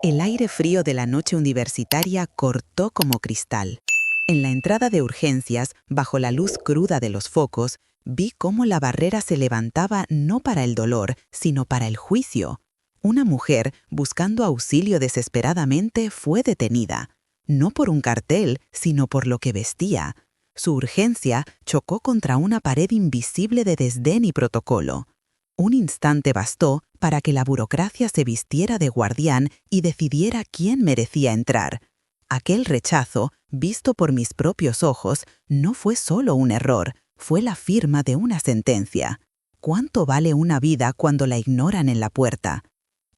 El aire frío de la noche universitaria cortó como cristal. En la entrada de urgencias, bajo la luz cruda de los focos, vi cómo la barrera se levantaba no para el dolor, sino para el juicio. Una mujer, buscando auxilio desesperadamente, fue detenida. No por un cartel, sino por lo que vestía. Su urgencia chocó contra una pared invisible de desdén y protocolo. Un instante bastó para que la burocracia se vistiera de guardián y decidiera quién merecía entrar. Aquel rechazo, visto por mis propios ojos, no fue solo un error, fue la firma de una sentencia. ¿Cuánto vale una vida cuando la ignoran en la puerta?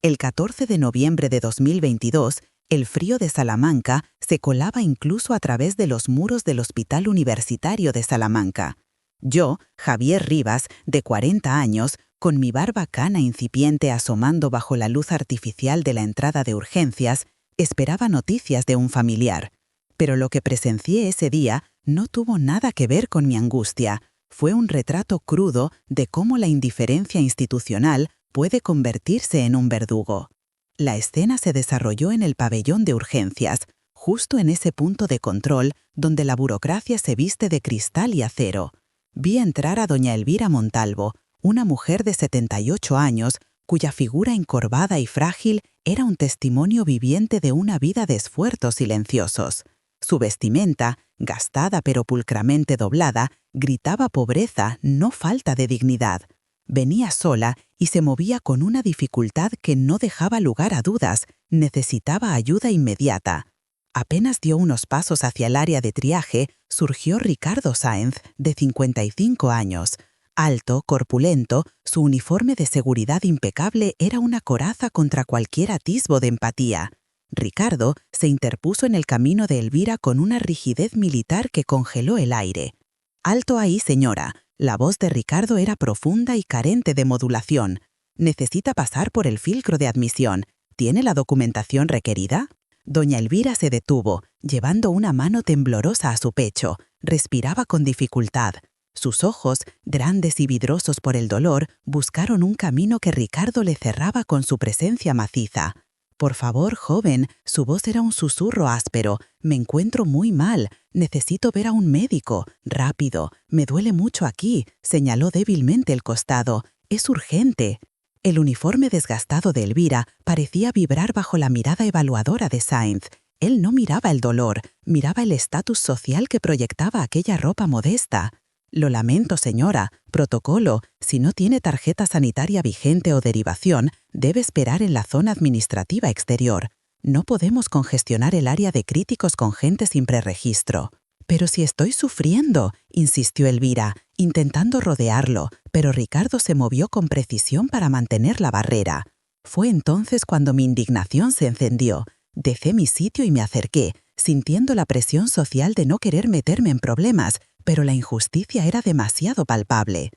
El 14 de noviembre de 2022, el frío de Salamanca se colaba incluso a través de los muros del Hospital Universitario de Salamanca. Yo, Javier Rivas, de 40 años, con mi barba cana incipiente asomando bajo la luz artificial de la entrada de urgencias, esperaba noticias de un familiar. Pero lo que presencié ese día no tuvo nada que ver con mi angustia. Fue un retrato crudo de cómo la indiferencia institucional puede convertirse en un verdugo. La escena se desarrolló en el pabellón de urgencias, justo en ese punto de control donde la burocracia se viste de cristal y acero. Vi entrar a doña Elvira Montalvo, una mujer de 78 años, cuya figura encorvada y frágil era un testimonio viviente de una vida de esfuerzos silenciosos. Su vestimenta, gastada pero pulcramente doblada, gritaba pobreza, no falta de dignidad. Venía sola y se movía con una dificultad que no dejaba lugar a dudas, necesitaba ayuda inmediata. Apenas dio unos pasos hacia el área de triaje, surgió Ricardo Sáenz, de 55 años. Alto, corpulento, su uniforme de seguridad impecable era una coraza contra cualquier atisbo de empatía. Ricardo se interpuso en el camino de Elvira con una rigidez militar que congeló el aire. «Alto ahí, señora». La voz de Ricardo era profunda y carente de modulación. «Necesita pasar por el filtro de admisión. ¿Tiene la documentación requerida?» Doña Elvira se detuvo, llevando una mano temblorosa a su pecho. Respiraba con dificultad. Sus ojos, grandes y vidrosos por el dolor, buscaron un camino que Ricardo le cerraba con su presencia maciza. «Por favor, joven», su voz era un susurro áspero. «Me encuentro muy mal. Necesito ver a un médico. Rápido. Me duele mucho aquí», señaló débilmente el costado. «Es urgente». El uniforme desgastado de Elvira parecía vibrar bajo la mirada evaluadora de Sáenz. Él no miraba el dolor, miraba el estatus social que proyectaba aquella ropa modesta. «Lo lamento, señora. Protocolo. Si no tiene tarjeta sanitaria vigente o derivación, debe esperar en la zona administrativa exterior. No podemos congestionar el área de críticos con gente sin preregistro». «Pero si estoy sufriendo», insistió Elvira, intentando rodearlo, pero Ricardo se movió con precisión para mantener la barrera. Fue entonces cuando mi indignación se encendió. Dejé mi sitio y me acerqué, sintiendo la presión social de no querer meterme en problemas, pero la injusticia era demasiado palpable.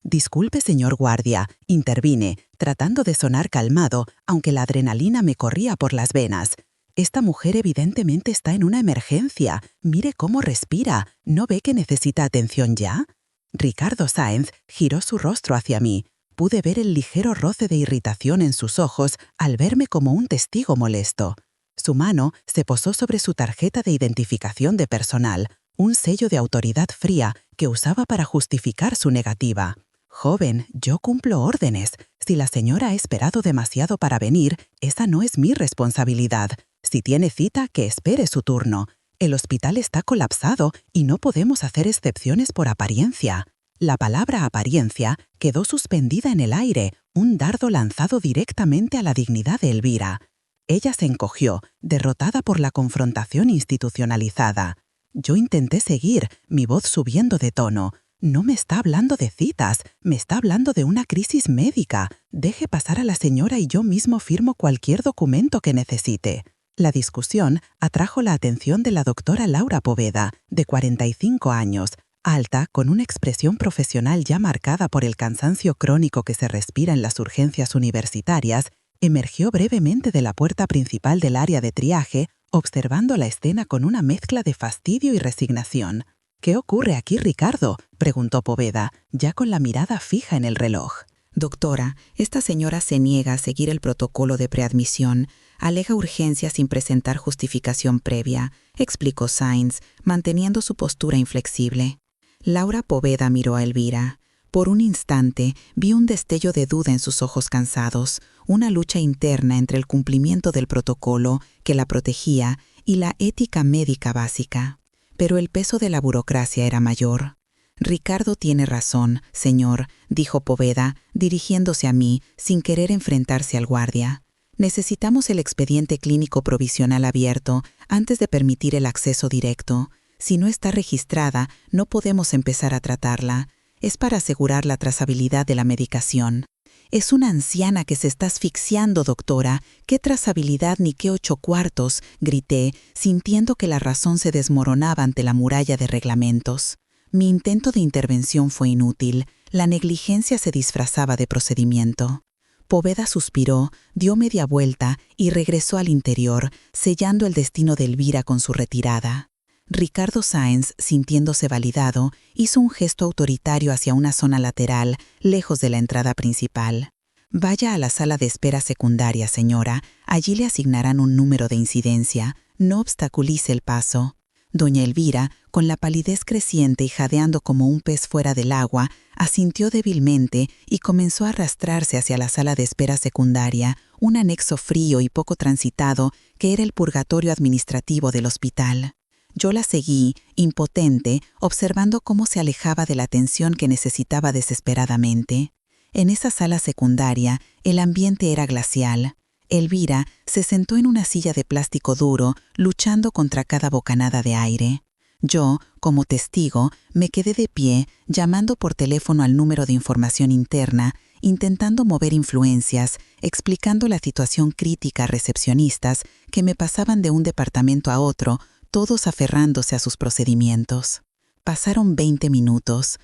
«Disculpe, señor guardia», intervine, tratando de sonar calmado, aunque la adrenalina me corría por las venas. «Esta mujer evidentemente está en una emergencia. Mire cómo respira. ¿No ve que necesita atención ya?» Ricardo Sáenz giró su rostro hacia mí. Pude ver el ligero roce de irritación en sus ojos al verme como un testigo molesto. Su mano se posó sobre su tarjeta de identificación de personal, un sello de autoridad fría que usaba para justificar su negativa. «Joven, yo cumplo órdenes. Si la señora ha esperado demasiado para venir, esa no es mi responsabilidad. Si tiene cita, que espere su turno. El hospital está colapsado y no podemos hacer excepciones por apariencia». La palabra apariencia quedó suspendida en el aire, un dardo lanzado directamente a la dignidad de Elvira. Ella se encogió, derrotada por la confrontación institucionalizada. Yo intenté seguir, mi voz subiendo de tono. «No me está hablando de citas, me está hablando de una crisis médica. Deje pasar a la señora y yo mismo firmo cualquier documento que necesite». La discusión atrajo la atención de la doctora Laura Poveda, de 45 años, alta, con una expresión profesional ya marcada por el cansancio crónico que se respira en las urgencias universitarias. Emergió brevemente de la puerta principal del área de triaje, observando la escena con una mezcla de fastidio y resignación. «¿Qué ocurre aquí, Ricardo?», preguntó Poveda, ya con la mirada fija en el reloj. Doctora, esta señora se niega a seguir el protocolo de preadmisión, alega urgencia sin presentar justificación previa, explicó Sáenz, manteniendo su postura inflexible. Laura Poveda miró a Elvira. Por un instante vi un destello de duda en sus ojos cansados, una lucha interna entre el cumplimiento del protocolo, que la protegía, y la ética médica básica. Pero el peso de la burocracia era mayor. Ricardo tiene razón, señor, dijo Poveda, dirigiéndose a mí, sin querer enfrentarse al guardia. Necesitamos el expediente clínico provisional abierto antes de permitir el acceso directo. Si no está registrada, no podemos empezar a tratarla. Es para asegurar la trazabilidad de la medicación. Es una anciana que se está asfixiando, doctora. ¿Qué trazabilidad ni qué 8 cuartos? Grité, sintiendo que la razón se desmoronaba ante la muralla de reglamentos. Mi intento de intervención fue inútil. La negligencia se disfrazaba de procedimiento. Poveda suspiró, dio media vuelta y regresó al interior, sellando el destino de Elvira con su retirada. Ricardo Sáenz, sintiéndose validado, hizo un gesto autoritario hacia una zona lateral, lejos de la entrada principal. Vaya a la sala de espera secundaria, señora. Allí le asignarán un número de incidencia. No obstaculice el paso. Doña Elvira, con la palidez creciente y jadeando como un pez fuera del agua, asintió débilmente y comenzó a arrastrarse hacia la sala de espera secundaria, un anexo frío y poco transitado que era el purgatorio administrativo del hospital. Yo la seguí, impotente, observando cómo se alejaba de la atención que necesitaba desesperadamente. En esa sala secundaria, el ambiente era glacial. Elvira se sentó en una silla de plástico duro, luchando contra cada bocanada de aire. Yo, como testigo, me quedé de pie, llamando por teléfono al número de información interna, intentando mover influencias, explicando la situación crítica a recepcionistas que me pasaban de un departamento a otro, todos aferrándose a sus procedimientos. Pasaron 20 minutos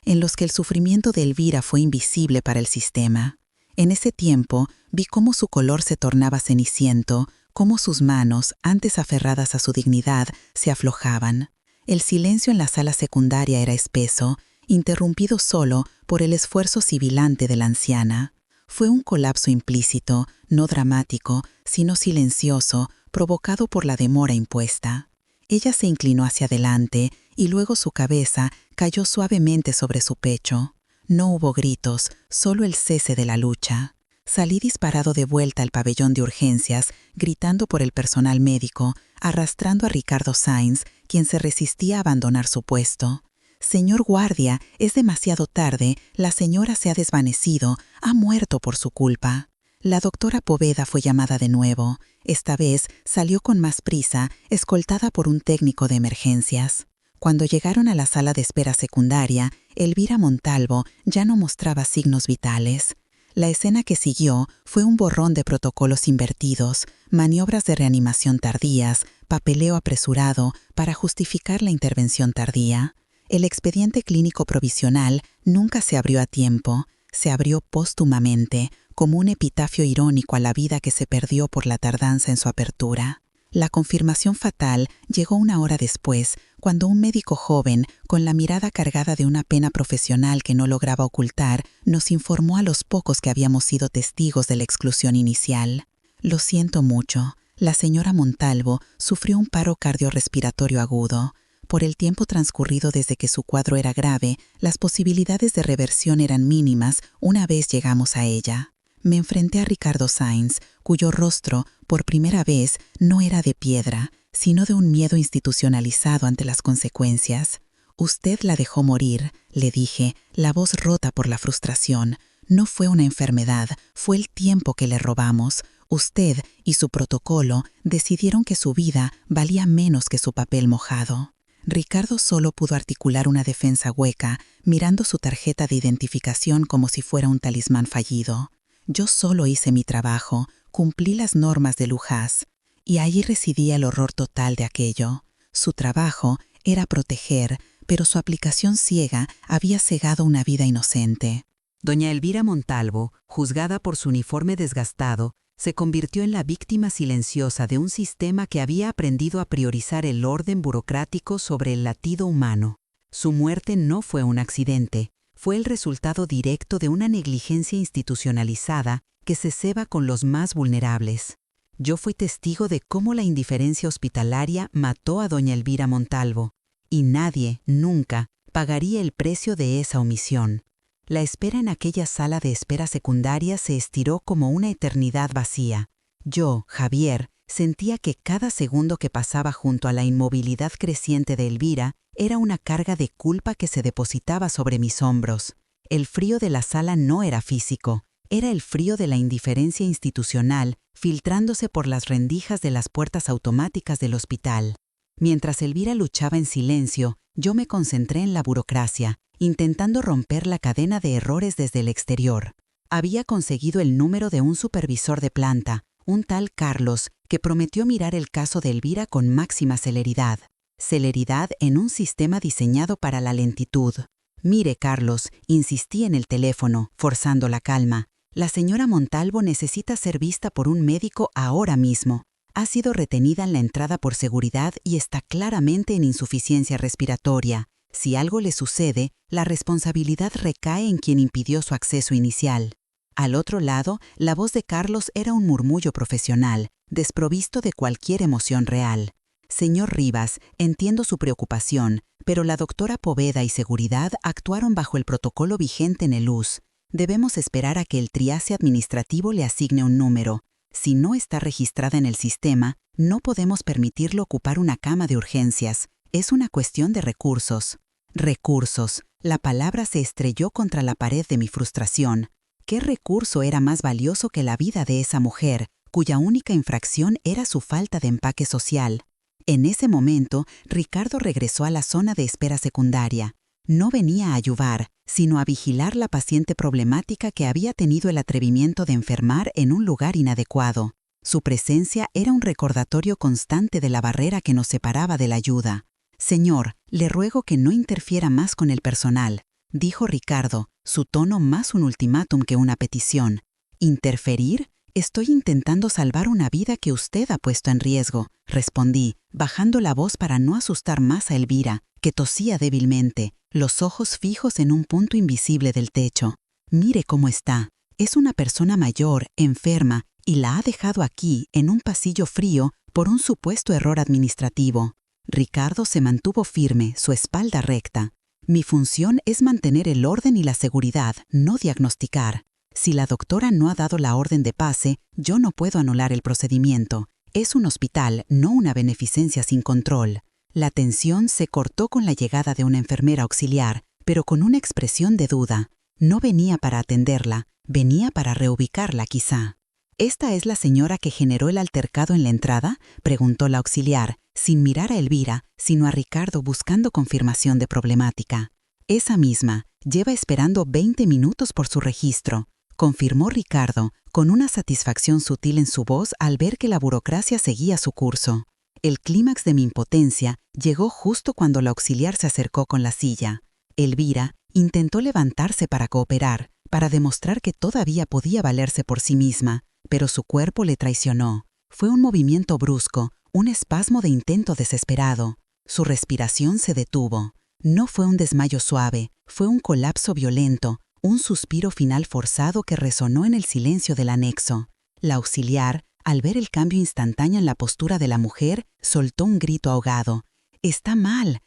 en los que el sufrimiento de Elvira fue invisible para el sistema. En ese tiempo vi cómo su color se tornaba ceniciento, cómo sus manos, antes aferradas a su dignidad, se aflojaban. El silencio en la sala secundaria era espeso, interrumpido solo por el esfuerzo sibilante de la anciana. Fue un colapso implícito, no dramático, sino silencioso, provocado por la demora impuesta. Ella se inclinó hacia adelante y luego su cabeza cayó suavemente sobre su pecho. No hubo gritos, solo el cese de la lucha. Salí disparado de vuelta al pabellón de urgencias, gritando por el personal médico, arrastrando a Ricardo Sáenz, quien se resistía a abandonar su puesto. «Señor guardia, es demasiado tarde, la señora se ha desvanecido, ha muerto por su culpa». La doctora Poveda fue llamada de nuevo. Esta vez salió con más prisa, escoltada por un técnico de emergencias. Cuando llegaron a la sala de espera secundaria, Elvira Montalvo ya no mostraba signos vitales. La escena que siguió fue un borrón de protocolos invertidos, maniobras de reanimación tardías, papeleo apresurado para justificar la intervención tardía. El expediente clínico provisional nunca se abrió a tiempo, se abrió póstumamente, como un epitafio irónico a la vida que se perdió por la tardanza en su apertura. La confirmación fatal llegó 1 hora después, cuando un médico joven, con la mirada cargada de una pena profesional que no lograba ocultar, nos informó a los pocos que habíamos sido testigos de la exclusión inicial. «Lo siento mucho. La señora Montalvo sufrió un paro cardiorrespiratorio agudo. Por el tiempo transcurrido desde que su cuadro era grave, las posibilidades de reversión eran mínimas una vez llegamos a ella». Me enfrenté a Ricardo Sáenz, cuyo rostro, por primera vez, no era de piedra, sino de un miedo institucionalizado ante las consecuencias. «Usted la dejó morir», le dije, la voz rota por la frustración. «No fue una enfermedad, fue el tiempo que le robamos. Usted y su protocolo decidieron que su vida valía menos que su papel mojado». Ricardo solo pudo articular una defensa hueca, mirando su tarjeta de identificación como si fuera un talismán fallido. Yo solo hice mi trabajo, cumplí las normas de Lujás, y allí residía el horror total de aquello. Su trabajo era proteger, pero su aplicación ciega había cegado una vida inocente. Doña Elvira Montalvo, juzgada por su uniforme desgastado, se convirtió en la víctima silenciosa de un sistema que había aprendido a priorizar el orden burocrático sobre el latido humano. Su muerte no fue un accidente, fue el resultado directo de una negligencia institucionalizada que se ceba con los más vulnerables. Yo fui testigo de cómo la indiferencia hospitalaria mató a doña Elvira Montalvo, y nadie, nunca, pagaría el precio de esa omisión. La espera en aquella sala de espera secundaria se estiró como una eternidad vacía. Yo, Javier, sentía que cada segundo que pasaba junto a la inmovilidad creciente de Elvira era una carga de culpa que se depositaba sobre mis hombros. El frío de la sala no era físico, era el frío de la indiferencia institucional filtrándose por las rendijas de las puertas automáticas del hospital. Mientras Elvira luchaba en silencio, yo me concentré en la burocracia, intentando romper la cadena de errores desde el exterior. Había conseguido el número de un supervisor de planta, un tal Carlos, que prometió mirar el caso de Elvira con máxima celeridad. Celeridad en un sistema diseñado para la lentitud. Mire, Carlos, insistí en el teléfono, forzando la calma. La señora Montalvo necesita ser vista por un médico ahora mismo. Ha sido retenida en la entrada por seguridad y está claramente en insuficiencia respiratoria. Si algo le sucede, la responsabilidad recae en quien impidió su acceso inicial. Al otro lado, la voz de Carlos era un murmullo profesional, desprovisto de cualquier emoción real. Señor Rivas, entiendo su preocupación, pero la doctora Poveda y Seguridad actuaron bajo el protocolo vigente en el US. Debemos esperar a que el triaje administrativo le asigne un número. Si no está registrada en el sistema, no podemos permitirle ocupar una cama de urgencias. Es una cuestión de recursos. Recursos. La palabra se estrelló contra la pared de mi frustración. ¿Qué recurso era más valioso que la vida de esa mujer, cuya única infracción era su falta de empaque social? En ese momento, Ricardo regresó a la zona de espera secundaria. No venía a ayudar, sino a vigilar la paciente problemática que había tenido el atrevimiento de enfermar en un lugar inadecuado. Su presencia era un recordatorio constante de la barrera que nos separaba de la ayuda. «Señor, le ruego que no interfiera más con el personal», dijo Ricardo, su tono más un ultimátum que una petición. «¿Interferir? Estoy intentando salvar una vida que usted ha puesto en riesgo», respondí, bajando la voz para no asustar más a Elvira, que tosía débilmente, los ojos fijos en un punto invisible del techo. «Mire cómo está. Es una persona mayor, enferma, y la ha dejado aquí, en un pasillo frío, por un supuesto error administrativo». Ricardo se mantuvo firme, su espalda recta. «Mi función es mantener el orden y la seguridad, no diagnosticar. Si la doctora no ha dado la orden de pase, yo no puedo anular el procedimiento. Es un hospital, no una beneficencia sin control». La tensión se cortó con la llegada de una enfermera auxiliar, pero con una expresión de duda. No venía para atenderla, venía para reubicarla quizá. «¿Esta es la señora que generó el altercado en la entrada?», preguntó la auxiliar, sin mirar a Elvira, sino a Ricardo buscando confirmación de problemática. «Esa misma, lleva esperando 20 minutos por su registro», confirmó Ricardo, con una satisfacción sutil en su voz al ver que la burocracia seguía su curso. El clímax de mi impotencia llegó justo cuando la auxiliar se acercó con la silla. Elvira intentó levantarse para cooperar, para demostrar que todavía podía valerse por sí misma, pero su cuerpo le traicionó. Fue un movimiento brusco, un espasmo de intento desesperado. Su respiración se detuvo. No fue un desmayo suave, fue un colapso violento, un suspiro final forzado que resonó en el silencio del anexo. La auxiliar, al ver el cambio instantáneo en la postura de la mujer, soltó un grito ahogado. «Está mal,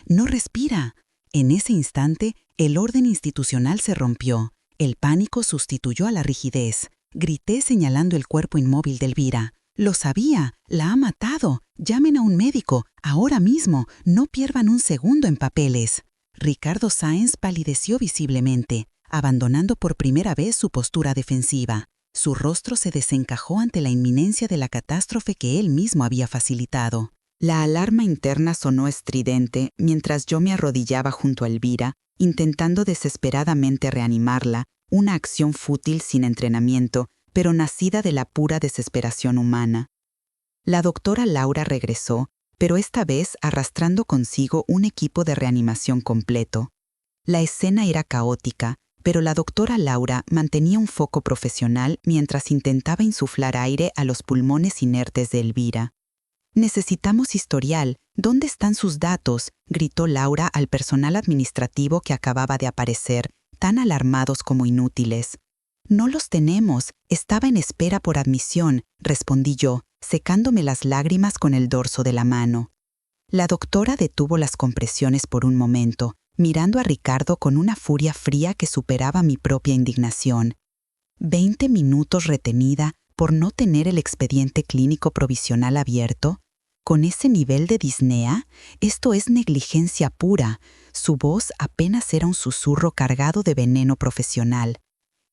no respira». En ese instante, el orden institucional se rompió. El pánico sustituyó a la rigidez. Grité señalando el cuerpo inmóvil de Elvira. «Lo sabía, la ha matado. Llamen a un médico, ahora mismo, no pierdan un segundo en papeles». Ricardo Sáenz palideció visiblemente, abandonando por primera vez su postura defensiva. Su rostro se desencajó ante la inminencia de la catástrofe que él mismo había facilitado. La alarma interna sonó estridente mientras yo me arrodillaba junto a Elvira, intentando desesperadamente reanimarla, una acción fútil sin entrenamiento, pero nacida de la pura desesperación humana. La doctora Laura regresó, pero esta vez arrastrando consigo un equipo de reanimación completo. La escena era caótica, pero la doctora Laura mantenía un foco profesional mientras intentaba insuflar aire a los pulmones inertes de Elvira. «Necesitamos historial», ¿Dónde están sus datos?, gritó Laura al personal administrativo que acababa de aparecer, tan alarmados como inútiles. No los tenemos, estaba en espera por admisión, respondí yo, secándome las lágrimas con el dorso de la mano. La doctora detuvo las compresiones por un momento, mirando a Ricardo con una furia fría que superaba mi propia indignación. 20 minutos retenida por no tener el expediente clínico provisional abierto. Con ese nivel de disnea, esto es negligencia pura. Su voz apenas era un susurro cargado de veneno profesional.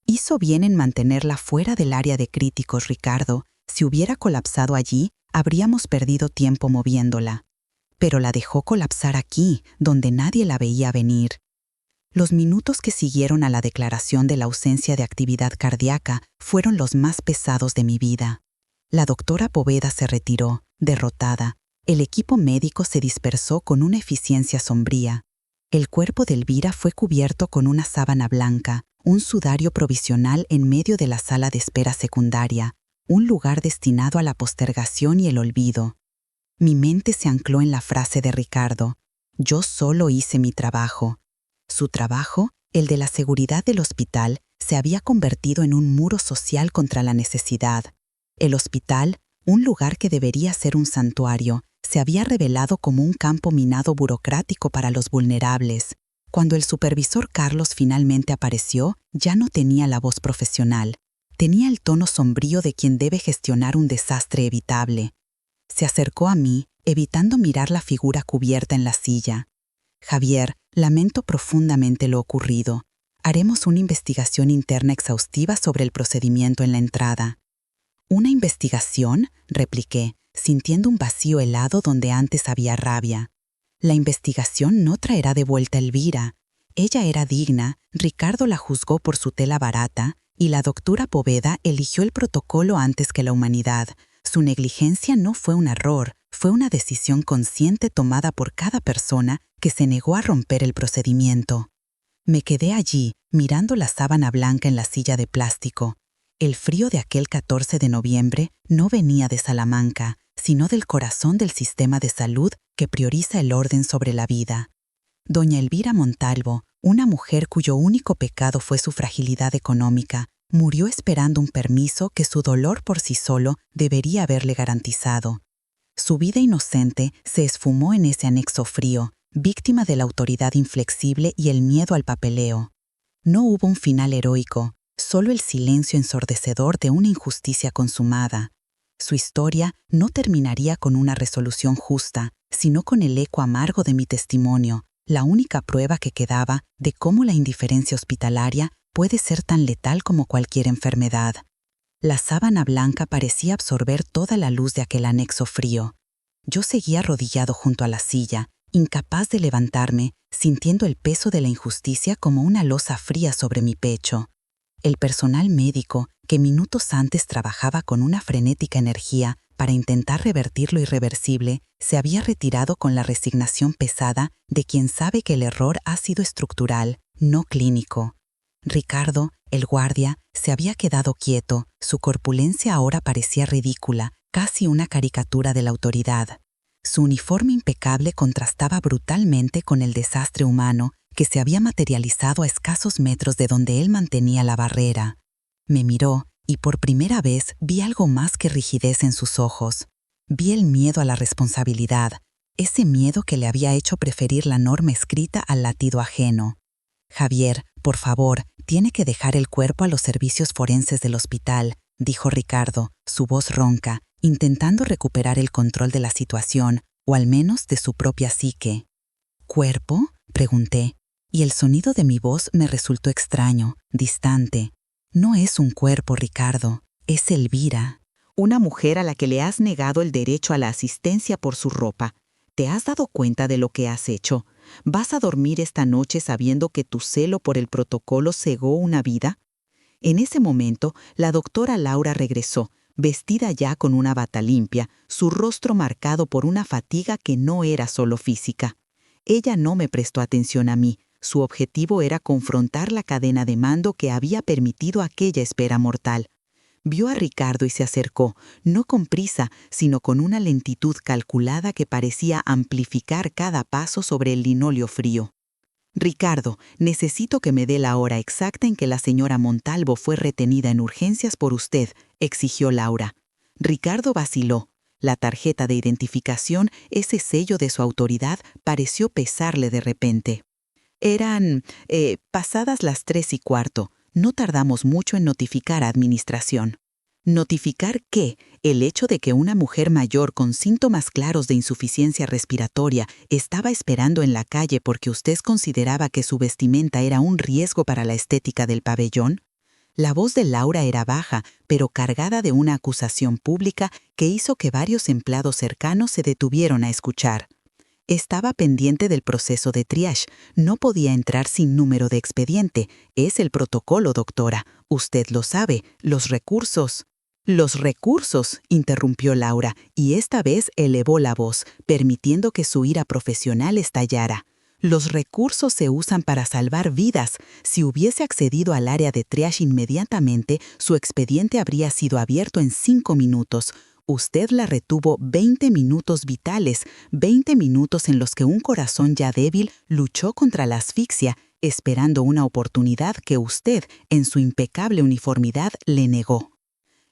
Hizo bien en mantenerla fuera del área de críticos, Ricardo. Si hubiera colapsado allí, habríamos perdido tiempo moviéndola. Pero la dejó colapsar aquí, donde nadie la veía venir. Los minutos que siguieron a la declaración de la ausencia de actividad cardíaca fueron los más pesados de mi vida. La doctora Poveda se retiró, derrotada. El equipo médico se dispersó con una eficiencia sombría. El cuerpo de Elvira fue cubierto con una sábana blanca, un sudario provisional en medio de la sala de espera secundaria, un lugar destinado a la postergación y el olvido. Mi mente se ancló en la frase de Ricardo: yo solo hice mi trabajo. Su trabajo, el de la seguridad del hospital, se había convertido en un muro social contra la necesidad. El hospital, un lugar que debería ser un santuario, se había revelado como un campo minado burocrático para los vulnerables. Cuando el supervisor Carlos finalmente apareció, ya no tenía la voz profesional. Tenía el tono sombrío de quien debe gestionar un desastre evitable. Se acercó a mí, evitando mirar la figura cubierta en la silla. Javier, lamento profundamente lo ocurrido. Haremos una investigación interna exhaustiva sobre el procedimiento en la entrada. ¿Una investigación?, repliqué, sintiendo un vacío helado donde antes había rabia. La investigación no traerá de vuelta a Elvira. Ella era digna, Ricardo la juzgó por su tela barata, y la doctora Poveda eligió el protocolo antes que la humanidad. Su negligencia no fue un error, fue una decisión consciente tomada por cada persona que se negó a romper el procedimiento. Me quedé allí, mirando la sábana blanca en la silla de plástico. El frío de aquel 14 de noviembre no venía de Salamanca, sino del corazón del sistema de salud que prioriza el orden sobre la vida. Doña Elvira Montalvo, una mujer cuyo único pecado fue su fragilidad económica, murió esperando un permiso que su dolor por sí solo debería haberle garantizado. Su vida inocente se esfumó en ese anexo frío, víctima de la autoridad inflexible y el miedo al papeleo. No hubo un final heroico, solo el silencio ensordecedor de una injusticia consumada. Su historia no terminaría con una resolución justa, sino con el eco amargo de mi testimonio, la única prueba que quedaba de cómo la indiferencia hospitalaria puede ser tan letal como cualquier enfermedad. La sábana blanca parecía absorber toda la luz de aquel anexo frío. Yo seguía arrodillado junto a la silla, incapaz de levantarme, sintiendo el peso de la injusticia como una losa fría sobre mi pecho. El personal médico, que minutos antes trabajaba con una frenética energía para intentar revertir lo irreversible, se había retirado con la resignación pesada de quien sabe que el error ha sido estructural, no clínico. Ricardo, el guardia, se había quedado quieto, su corpulencia ahora parecía ridícula, casi una caricatura de la autoridad. Su uniforme impecable contrastaba brutalmente con el desastre humano que se había materializado a escasos metros de donde él mantenía la barrera. Me miró y por primera vez vi algo más que rigidez en sus ojos. Vi el miedo a la responsabilidad, ese miedo que le había hecho preferir la norma escrita al latido ajeno. Javier, por favor, tiene que dejar el cuerpo a los servicios forenses del hospital, dijo Ricardo, su voz ronca, intentando recuperar el control de la situación, o al menos de su propia psique. ¿Cuerpo?, pregunté, y el sonido de mi voz me resultó extraño, distante. No es un cuerpo, Ricardo, es Elvira. Una mujer a la que le has negado el derecho a la asistencia por su ropa. ¿Te has dado cuenta de lo que has hecho? ¿Vas a dormir esta noche sabiendo que tu celo por el protocolo cegó una vida? En ese momento, la doctora Laura regresó, vestida ya con una bata limpia, su rostro marcado por una fatiga que no era solo física. Ella no me prestó atención a mí. Su objetivo era confrontar la cadena de mando que había permitido aquella espera mortal. Vio a Ricardo y se acercó, no con prisa, sino con una lentitud calculada que parecía amplificar cada paso sobre el linóleo frío. «Ricardo, necesito que me dé la hora exacta en que la señora Montalvo fue retenida en urgencias por usted», exigió Laura. Ricardo vaciló. La tarjeta de identificación, ese sello de su autoridad, pareció pesarle de repente. Eran pasadas las 3:15. No tardamos mucho en notificar a administración. ¿Notificar qué? El hecho de que una mujer mayor con síntomas claros de insuficiencia respiratoria estaba esperando en la calle porque usted consideraba que su vestimenta era un riesgo para la estética del pabellón. La voz de Laura era baja, pero cargada de una acusación pública que hizo que varios empleados cercanos se detuvieron a escuchar. Estaba pendiente del proceso de triage. No podía entrar sin número de expediente. Es el protocolo, doctora. Usted lo sabe. Los recursos. «Los recursos», interrumpió Laura, y esta vez elevó la voz, permitiendo que su ira profesional estallara. «Los recursos se usan para salvar vidas. Si hubiese accedido al área de triage inmediatamente, su expediente habría sido abierto en 5 minutos. Usted la retuvo 20 minutos vitales, 20 minutos en los que un corazón ya débil luchó contra la asfixia, esperando una oportunidad que usted, en su impecable uniformidad, le negó».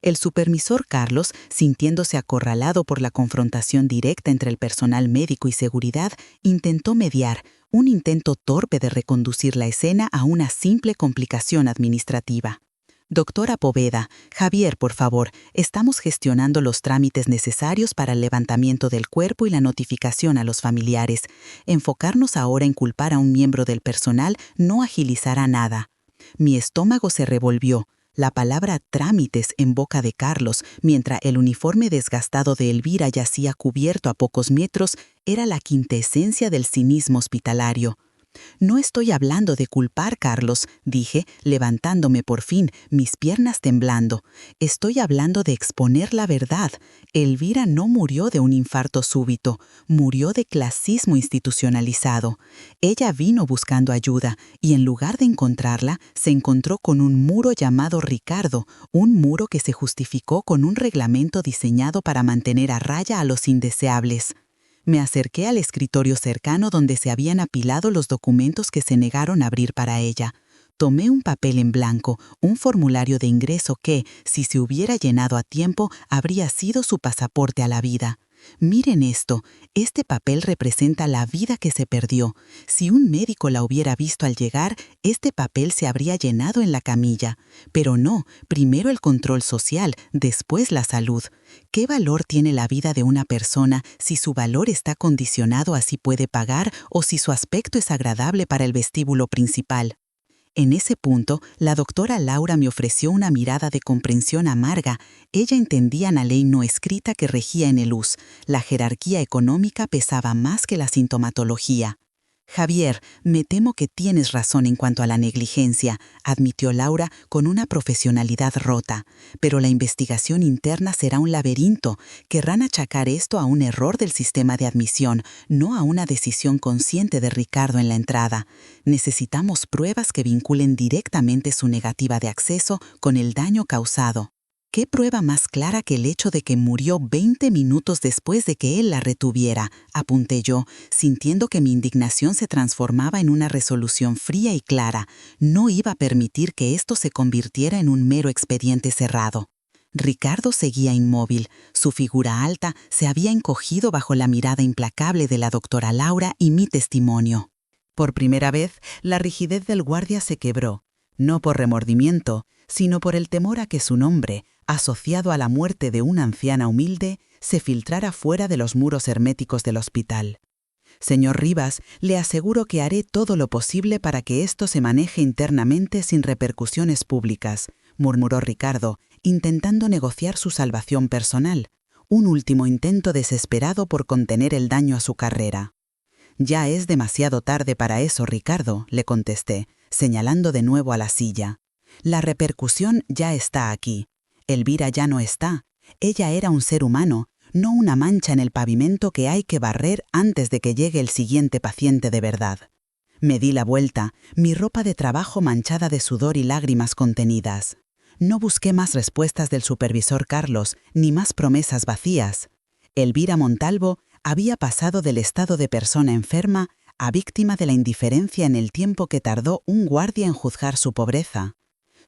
El supervisor Carlos, sintiéndose acorralado por la confrontación directa entre el personal médico y seguridad, intentó mediar, un intento torpe de reconducir la escena a una simple complicación administrativa. «Doctora Poveda, Javier, por favor, estamos gestionando los trámites necesarios para el levantamiento del cuerpo y la notificación a los familiares. Enfocarnos ahora en culpar a un miembro del personal no agilizará nada». Mi estómago se revolvió. La palabra trámites en boca de Carlos, mientras el uniforme desgastado de Elvira yacía cubierto a pocos metros, era la quintesencia del cinismo hospitalario. «No estoy hablando de culpar, Carlos», dije, levantándome por fin, mis piernas temblando. «Estoy hablando de exponer la verdad. Elvira no murió de un infarto súbito, murió de clasismo institucionalizado. Ella vino buscando ayuda y en lugar de encontrarla, se encontró con un muro llamado Ricardo, un muro que se justificó con un reglamento diseñado para mantener a raya a los indeseables». Me acerqué al escritorio cercano donde se habían apilado los documentos que se negaron a abrir para ella. Tomé un papel en blanco, un formulario de ingreso que, si se hubiera llenado a tiempo, habría sido su pasaporte a la vida. «Miren esto, este papel representa la vida que se perdió. Si un médico la hubiera visto al llegar, este papel se habría llenado en la camilla. Pero no, primero el control social, después la salud. ¿Qué valor tiene la vida de una persona si su valor está condicionado a si puede pagar o si su aspecto es agradable para el vestíbulo principal?» En ese punto, la doctora Laura me ofreció una mirada de comprensión amarga. Ella entendía la ley no escrita que regía en el US. La jerarquía económica pesaba más que la sintomatología. «Javier, me temo que tienes razón en cuanto a la negligencia», admitió Laura con una profesionalidad rota. «Pero la investigación interna será un laberinto. Querrán achacar esto a un error del sistema de admisión, no a una decisión consciente de Ricardo en la entrada. Necesitamos pruebas que vinculen directamente su negativa de acceso con el daño causado». ¿Qué prueba más clara que el hecho de que murió 20 minutos después de que él la retuviera?, apunté yo, sintiendo que mi indignación se transformaba en una resolución fría y clara. No iba a permitir que esto se convirtiera en un mero expediente cerrado. Ricardo seguía inmóvil. Su figura alta se había encogido bajo la mirada implacable de la doctora Laura y mi testimonio. Por primera vez, la rigidez del guardia se quebró, no por remordimiento, sino por el temor a que su nombre, asociado a la muerte de una anciana humilde, se filtrara fuera de los muros herméticos del hospital. «Señor Rivas, le aseguro que haré todo lo posible para que esto se maneje internamente sin repercusiones públicas», murmuró Ricardo, intentando negociar su salvación personal, un último intento desesperado por contener el daño a su carrera. «Ya es demasiado tarde para eso, Ricardo», le contesté, señalando de nuevo a la silla. «La repercusión ya está aquí. Elvira ya no está. Ella era un ser humano, no una mancha en el pavimento que hay que barrer antes de que llegue el siguiente paciente de verdad». Me di la vuelta, mi ropa de trabajo manchada de sudor y lágrimas contenidas. No busqué más respuestas del supervisor Carlos, ni más promesas vacías. Elvira Montalvo había pasado del estado de persona enferma a víctima de la indiferencia en el tiempo que tardó un guardia en juzgar su pobreza.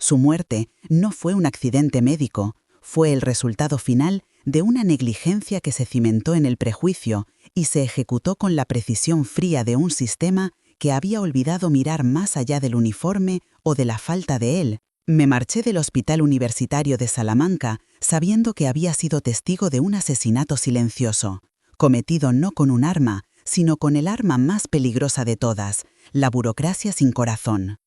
Su muerte no fue un accidente médico, fue el resultado final de una negligencia que se cimentó en el prejuicio y se ejecutó con la precisión fría de un sistema que había olvidado mirar más allá del uniforme o de la falta de él. Me marché del Hospital Universitario de Salamanca sabiendo que había sido testigo de un asesinato silencioso, cometido no con un arma, sino con el arma más peligrosa de todas, la burocracia sin corazón.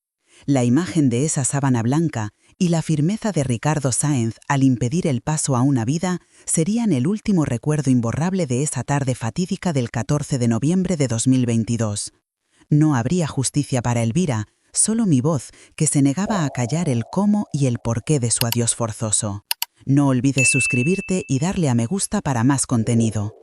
La imagen de esa sábana blanca y la firmeza de Ricardo Sáenz al impedir el paso a una vida serían el último recuerdo imborrable de esa tarde fatídica del 14 de noviembre de 2022. No habría justicia para Elvira, solo mi voz, que se negaba a callar el cómo y el porqué de su adiós forzoso. No olvides suscribirte y darle a me gusta para más contenido.